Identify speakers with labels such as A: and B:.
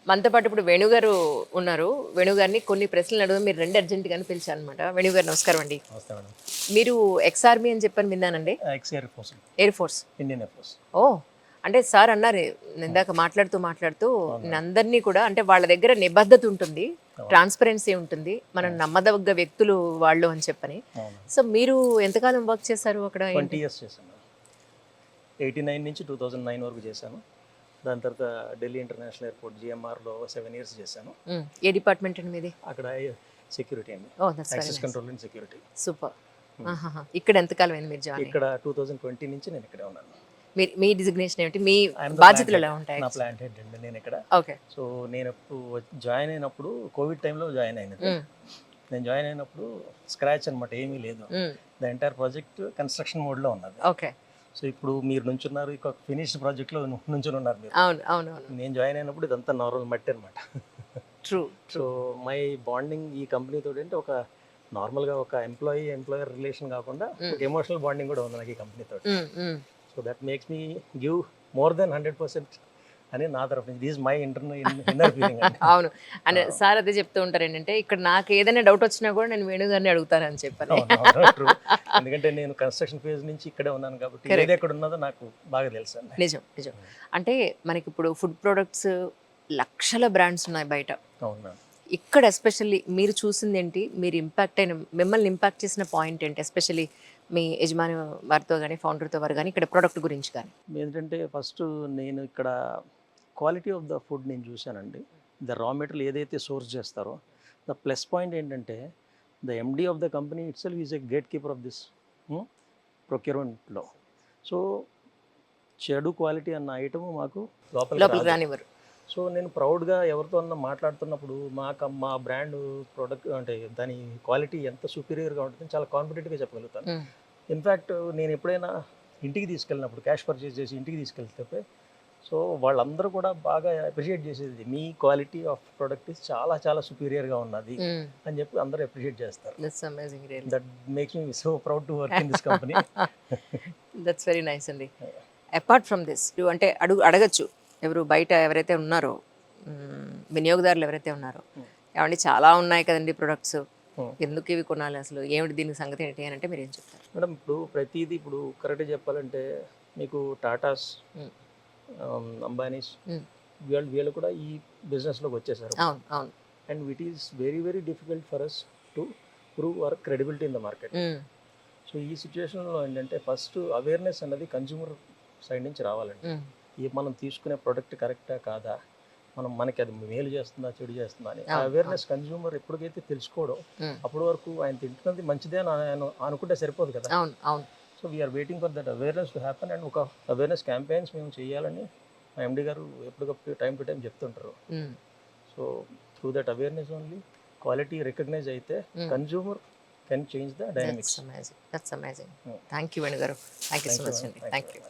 A: మనతో పాటు ఇప్పుడు వేణుగారు ఉన్నారు. వేణుగారిని కొన్ని ప్రశ్నలు అడుగుదాం. మీరు రండి అర్జెంట్‌గానే పిలిచానమాట. వేణుగారు నమస్కారం అండి.
B: నమస్తే మేడం.
A: మీరు ఎక్స్ ఆర్మీ అని చెప్పని విన్నానండి.
B: Ex air force,
A: air force.
B: Indian air force.
A: Oh! అంటే సార్ అన్నారు ఇందాక మాట్లాడుతూ అందరినీ కూడా అంటే వాళ్ళ దగ్గర నిబద్ధత ఉంటుంది, ట్రాన్స్పరెన్సీ ఉంటుంది, మనం నమ్మదగ్గ వ్యక్తులు వాళ్ళు అని చెప్పని. సో మీరు ఎంతకాలం వర్క్ చేశారు అక్కడ?
B: 20 years చేశాను. 89 నుంచి 2009 వరకు చేశాను. దాని తర్వాత ఢిల్లీ ఇంటర్నేషనల్ ఎయిర్పోర్ట్ జిఎంఆర్లో 7 years చేశాను.
A: ఏ డిపార్ట్మెంట్ అండి మీది?
B: అక్కడ సెక్యూరిటీ అండి,
A: oh that's very
B: access
A: nice.
B: Control and security.
A: Super. ఇక్కడ ఎంతకాలం అయింది మీరు జాయిన్?
B: ఇక్కడ 2020 నుంచి నేను ఇక్కడే ఉన్నాను.
A: మీ డిజిగ్నేషన్ ఏమిటి? మీ
B: I'm the
A: బాధ్యతలు
B: plant
A: ఎలా
B: head.
A: ఉంటాయి?
B: నా ప్లాంట్ హెడ్ అండి నేను ఇక్కడ.
A: ఓకే.
B: సో నేను ఎప్పుడు జాయిన్ అయినప్పుడు కోవిడ్ టైంలో జాయిన్ అయినది. నేను జాయిన్ అయినప్పుడు స్క్రాచ్ అనమాట, ఏమీ లేదు. ద ఎంటైర్ ప్రాజెక్ట్ కన్స్ట్రక్షన్ మోడ్లో ఉన్నది.
A: ఓకే.
B: సో ఇప్పుడు మీరు నుంచున్నారు, ఇక ఫినిష్డ్ ప్రాజెక్ట్లో నుంచుని ఉన్నారు మీరు.
A: అవును అవును అవును.
B: నేను జాయిన్ అయినప్పుడు ఇదంతా నార్మల్ మట్టి అనమాట.
A: ట్రూ.
B: సో మై బాండింగ్ ఈ కంపెనీతో అంటే ఒక నార్మల్గా ఒక ఎంప్లాయర్ రిలేషన్ కాకుండా ఒక ఎమోషనల్ బాండింగ్ కూడా ఉంది నాకు ఈ కంపెనీతో. So that makes me give more than 100% అని నా తరఫు నుంచి. This my inner feeling.
A: అవును. అండ్ సార్ అదే చెప్తూ ఉంటారు ఏంటంటే ఇక్కడ నాకు ఏదైనా డౌట్ వచ్చినా కూడా నేను వేణుగారిని అడుగుతానని చెప్పని.
B: ఎందుకంటే నేను కన్స్ట్రక్షన్ ఫేజ్ నుంచి ఇక్కడే ఉన్నాను కాబట్టి ఏది ఎక్కడ ఉన్నదో నాకు బాగా తెలుసు అండి.
A: నిజం నిజం. అంటే మనకి ఇప్పుడు ఫుడ్ ప్రొడక్ట్స్ లక్షల బ్రాండ్స్ ఉన్నాయి బయట.
B: అవునా.
A: ఇక్కడ ఎస్పెషల్లీ మీరు చూసింది ఏంటి? మీరు మిమ్మల్ని ఇంపాక్ట్ చేసిన పాయింట్ ఏంటి? ఎస్పెషల్లీ మీ యజమాని వారితో కానీ ఫౌండర్తో వారు కానీ ఇక్కడ ప్రోడక్ట్ గురించి కానీ.
B: ఏంటంటే ఫస్ట్ నేను ఇక్కడ క్వాలిటీ ఆఫ్ ద ఫుడ్ నేను చూశానండి. ద రా మెటీరియల్ ఏదైతే సోర్స్ చేస్తారో ద ప్లస్ పాయింట్ ఏంటంటే the MD of the company itself is a gatekeeper of this ప్రొక్యూర్మెంట్లో. సో చెడు క్వాలిటీ అన్న ఐటమ్ మాకు
A: లోపలికి రానివ్వరు.
B: సో నేను ప్రౌడ్గా ఎవరితో అన్న మాట్లాడుతున్నప్పుడు మా బ్రాండ్ ప్రోడక్ట్ అంటే దాని క్వాలిటీ ఎంత సుపీరియర్గా ఉంటుందని చాలా కాన్ఫిడెంట్గా చెప్పగలుగుతాను. ఇన్ఫ్యాక్ట్ నేను ఎప్పుడైనా ఇంటికి తీసుకెళ్ళినప్పుడు క్యాష్ పర్చేస్ చేసి ఇంటికి తీసుకెళ్తే సో వాళ్ళందరూ కూడా బాగా అప్రిషియేట్ చేసేది మీ క్వాలిటీ ఆఫ్ ప్రోడక్ట్ ఇస్ చాలా చాలా సుపీరియర్గా ఉన్నది అని చెప్పి అందరూ అప్రిషియేట్ చేస్తారు. That makes me so proud to work in this company.
A: That's very nice అండి. అపార్ట్ ఫ్రమ్ దిస్ అంటే అడగచ్చు ఎవరు బయట ఎవరైతే ఉన్నారో వినియోగదారులు ఎవరైతే ఉన్నారో, ఏమంటే చాలా ఉన్నాయి కదండి ప్రొడక్ట్స్, ఎందుకు ఇవి కొనాలి, అసలు ఏమిటి దీనికి సంగతి ఏంటి అని అంటే మీరు ఏం చెప్తారు?
B: మేడం ఇప్పుడు ప్రతిదీ ఇప్పుడు కరెక్ట్గా చెప్పాలంటే మీకు టాటాస్, అంబానీస్ వీళ్ళు కూడా ఈ బిజినెస్లోకి వచ్చేసారు.
A: అవును అవును.
B: And it is very very difficult for us to prove our credibility in the market. So ఈ సిచ్యువేషన్లో ఏంటంటే ఫస్ట్ అవేర్నెస్ అన్నది కన్జ్యూమర్ సైడ్ నుంచి రావాలండి. మనం తీసుకునే ప్రోడక్ట్ కరెక్టా కాదా, మనకి అది మేలు చేస్తుందా చెడు చేస్తుందా అని ఆ అవేర్నెస్ కన్జ్యూమర్ ఎప్పటికైతే తెలుసుకోవడం, అప్పటి వరకు ఆయన తింటున్నది మంచిదే అని అనుకుంటే సరిపోదు కదా. So we are waiting for that awareness to happen. And ఒక అవేర్నెస్ క్యాంపెయిన్స్ మేము చేయాలని మా ఎండి గారు ఎప్పటికప్పుడు టైం టు టైం చెప్తుంటారు. So through that awareness only quality recognise అయితే consumer can change the dynamics.
A: That's amazing. Thank you Venu garu. Thank you so much అండి. Thank you.